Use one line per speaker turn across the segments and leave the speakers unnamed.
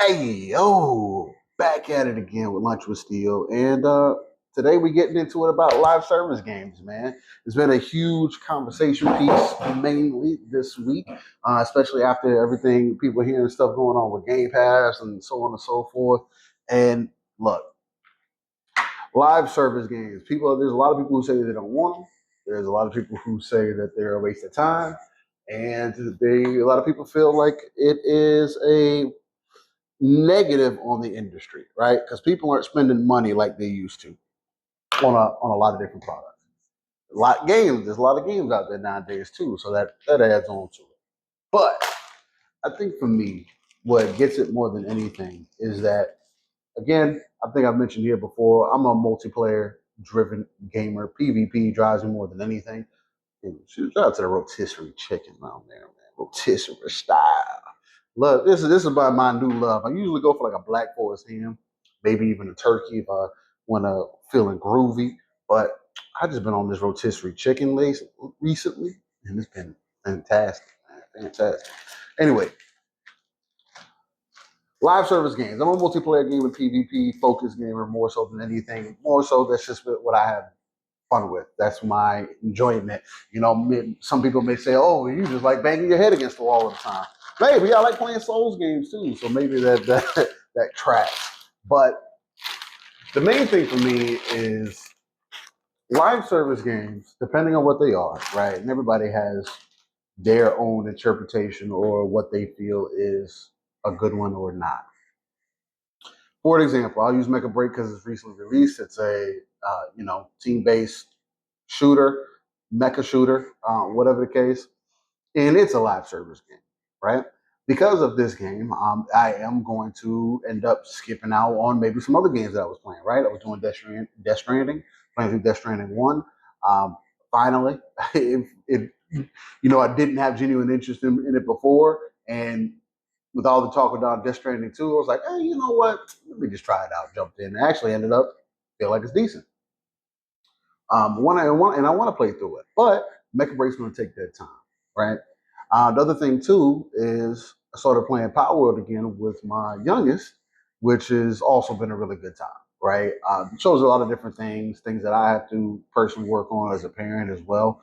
Hey, yo, back at it again with Lunch with Steel. And today we're getting into it about live service games, man. It's been a huge conversation piece mainly this week, especially after everything, people hearing stuff going on with Game Pass and so on and so forth. And look, live service games, there's a lot of people who say they don't want them. There's a lot of people who say that they're a waste of time. And a lot of people feel like it is a negative on the industry, right? Because people aren't spending money like they used to on a lot of different products. There's a lot of games out there nowadays too, so that adds on to it. But I think for me, what gets it more than anything is that again, I think I've mentioned here before, I'm a multiplayer driven gamer. PvP drives me more than anything. And shout out to the rotisserie chicken down there, man. Rotisserie style. Look, this is about my new love. I usually go for like a black forest ham, maybe even a turkey if I want to feeling groovy. But I just been on this rotisserie chicken lace recently, and it's been fantastic, man. Fantastic. Anyway, live service games. I'm a multiplayer gamer, PvP focused gamer more so than anything. More so, that's just what I have fun with. That's my enjoyment. Some people may say, "Oh, you just like banging your head against the wall all the time." Maybe I like playing Souls games too, so maybe that tracks. But the main thing for me is live service games, depending on what they are, right? And everybody has their own interpretation or what they feel is a good one or not. For example, I'll use Make a Break because it's recently released. It's a team-based shooter, mecha shooter, whatever the case, and it's a live service game, right? Because of this game, I am going to end up skipping out on maybe some other games that I was playing, right? I was doing Death Stranding, playing through Death Stranding 1. Finally, I didn't have genuine interest in it before, and with all the talk about Death Stranding 2, I was like, hey, you know what? Let me just try it out. Jumped in and actually ended up feel like it's decent. And I want to play through it, but Mecha Break's going to take that time, right? The other thing too is I started playing Power World again with my youngest, which has also been a really good time, right? Shows a lot of different things that I have to personally work on as a parent as well.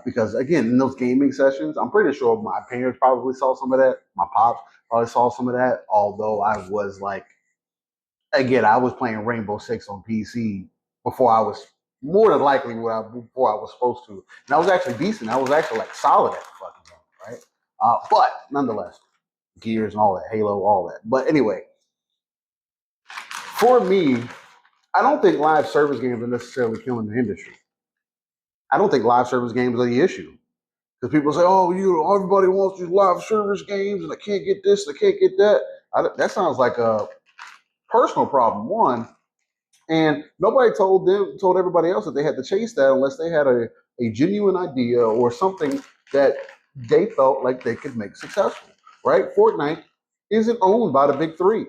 Because again, in those gaming sessions, I'm pretty sure my parents probably saw some of that. My pops probably saw some of that. Although I was like, again, I was playing Rainbow Six on PC before I was more than likely before I was supposed to, and I was actually decent. I was actually like solid at the fucking game, right? But nonetheless, Gears and all that, Halo, all that. But anyway, for me, I don't think live service games are necessarily killing the industry. I don't think live service games are the issue because people say, "Oh, everybody wants these live service games, and I can't get this, I can't get that." That sounds like a personal problem. One, and nobody told everybody else that they had to chase that unless they had a genuine idea or something that they felt like they could make successful. Right? Fortnite isn't owned by the big three,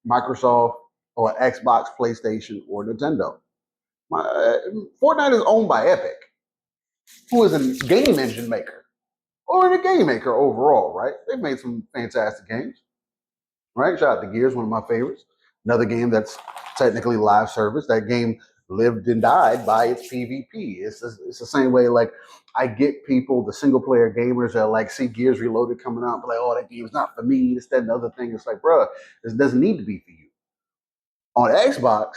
Microsoft or Xbox, PlayStation, or Nintendo. Fortnite is owned by Epic, who is a game engine maker or a game maker overall, right? They've made some fantastic games, right? Shout out to Gears, one of my favorites. Another game that's technically live service. That game lived and died by its PvP. It's the same way, like, I get people, the single player gamers that like see Gears Reloaded coming out, but like, oh, that game's not for me, this, that, and the other thing. It's like, bro, this doesn't need to be for you. On Xbox,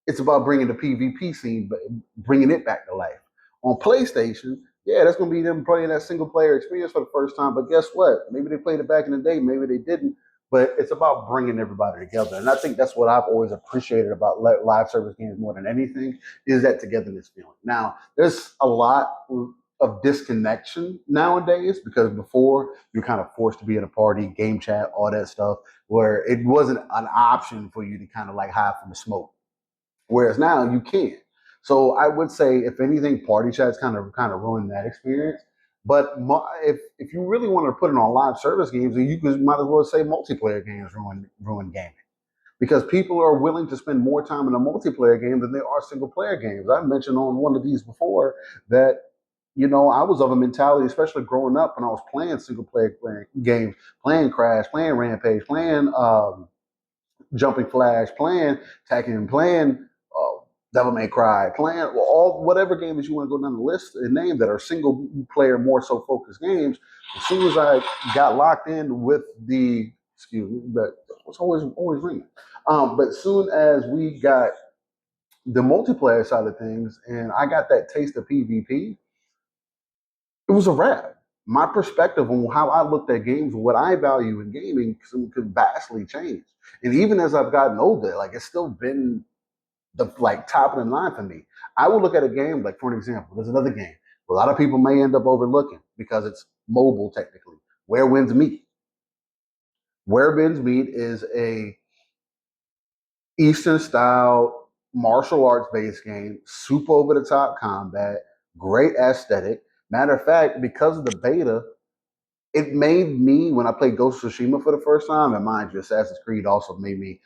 it's about bringing the PvP scene, but bringing it back to life. On PlayStation, yeah, that's going to be them playing that single player experience for the first time. But guess what? Maybe they played it back in the day, maybe they didn't. But it's about bringing everybody together, and I think that's what I've always appreciated about live service games more than anything is that togetherness feeling. Now, there's a lot of disconnection nowadays because before you're kind of forced to be in a party, game chat, all that stuff, where it wasn't an option for you to kind of like hide from the smoke. Whereas now you can. So I would say, if anything, party chats kind of ruined that experience. But if you really want to put it on live service games, then might as well say multiplayer games ruin gaming because people are willing to spend more time in a multiplayer game than they are single player games. I mentioned on one of these before that I was of a mentality, especially growing up when I was playing single player games, playing Crash, playing Rampage, playing Jumping Flash, playing Tekken, playing Devil May Cry, playing all whatever game that you want to go down the list and name that are single player, more so focused games. As soon as I got locked in with the excuse me, but it's always ringing. But as soon as we got the multiplayer side of things, and I got that taste of PvP, it was a wrap. My perspective on how I looked at games, what I value in gaming, could vastly change. And even as I've gotten older, like it's still been the like top of the line for me. I would look at a game like, for an example, there's another game a lot of people may end up overlooking because it's mobile technically. Where Winds Meet. Where Winds Meet is a Eastern style martial arts based game, super over the top combat, great aesthetic. Matter of fact, because of the beta, it made me when I played Ghost of Tsushima for the first time, and mind you, Assassin's Creed also made me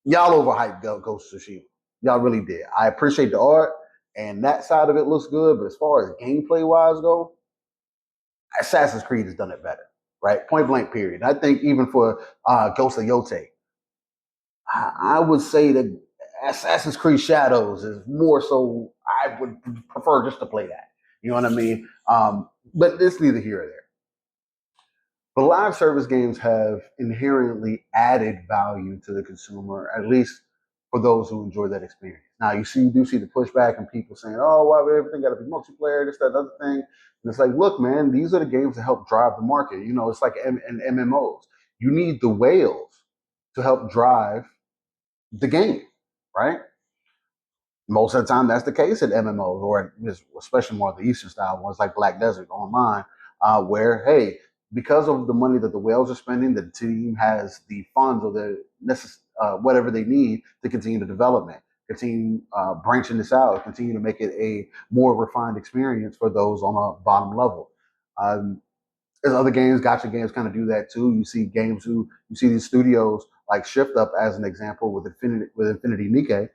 y'all overhyped Ghost of Tsushima. Y'all really did. I appreciate the art, and that side of it looks good, but as far as gameplay wise go, Assassin's Creed has done it better, right? Point blank, period. I think even for Ghost of Yote, I would say that Assassin's Creed Shadows is more so. I would prefer just to play that. You know what I mean? But it's neither here or there. But live service games have inherently added value to the consumer, at least for those who enjoy that experience. Now, you do see the pushback and people saying, "Oh, well, everything got to be multiplayer, this, that, other thing." And it's like, look, man, these are the games that help drive the market. You know, it's like in MMOs. You need the whales to help drive the game, right? Most of the time, that's the case at MMOs, or especially more of the Eastern style ones like Black Desert Online, where, hey, because of the money that the whales are spending, the team has the funds or the whatever they need to continue the development, continue branching this out, continue to make it a more refined experience for those on a bottom level. There's other games, gotcha games kind of do that too. You see these studios like Shift Up as an example with Infinity Nike.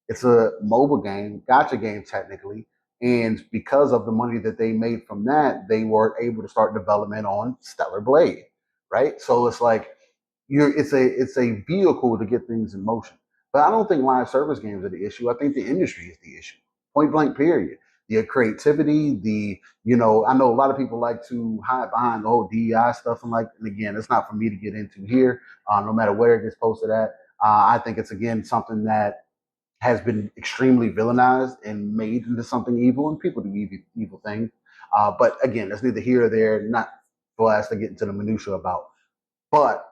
It's a mobile game, gotcha game technically, and because of the money that they made from that, they were able to start development on Stellar Blade, right? So it's like it's a vehicle to get things in motion. But I don't think live service games are the issue. I think the industry is the issue. Point blank, period. The creativity, I know a lot of people like to hide behind the whole DEI stuff, and again, it's not for me to get into here. No matter where it gets posted at, I think it's again something that has been extremely villainized and made into something evil, and people do evil things. But again, that's neither here or there. Not for us to get into the minutia about. But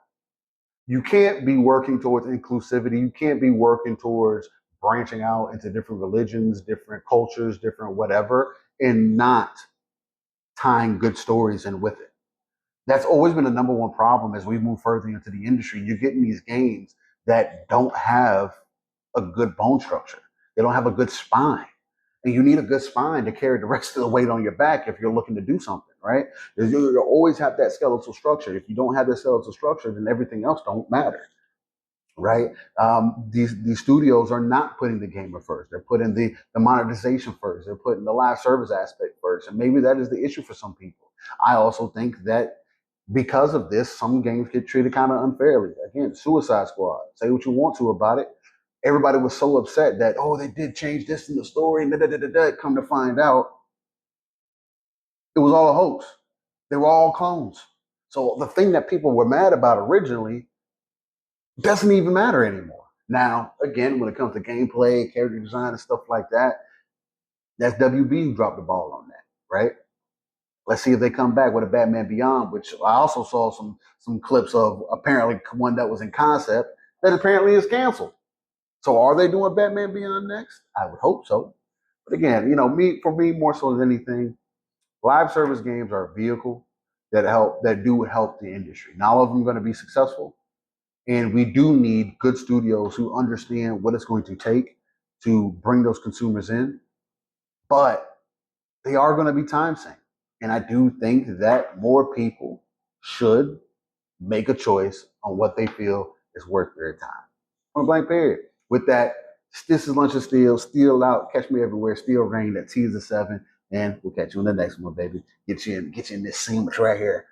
you can't be working towards inclusivity. You can't be working towards branching out into different religions, different cultures, different whatever, and not tying good stories in with it. That's always been the number one problem as we move further into the industry. You're getting these games that don't have a good bone structure. They don't have a good spine. And you need a good spine to carry the rest of the weight on your back if you're looking to do something, right? You always have that skeletal structure. If you don't have that skeletal structure, then everything else don't matter, right? These studios are not putting the gamer first. They're putting the monetization first. They're putting the live service aspect first. And maybe that is the issue for some people. I also think that because of this, some games get treated kind of unfairly. Again, Suicide Squad. Say what you want to about it. Everybody was so upset that, oh, they did change this in the story and da. Come to find out, it was all a hoax. They were all clones. So the thing that people were mad about originally doesn't even matter anymore. Now, again, when it comes to gameplay, character design, and stuff like that, that's WB who dropped the ball on that, right? Let's see if they come back with a Batman Beyond, which I also saw some clips of apparently one that was in concept that apparently is canceled. So are they doing Batman Beyond next? I would hope so. But again, for me, more so than anything, live service games are a vehicle that do help the industry. Not all of them are going to be successful, and we do need good studios who understand what it's going to take to bring those consumers in. But they are going to be time sink, and I do think that more people should make a choice on what they feel is worth their time. Point blank, period. With that, this is Lunch of Steel out. Catch me everywhere. Steel Rain, that T is a 7. And we'll catch you in the next one, baby. Get you in this sandwich right here.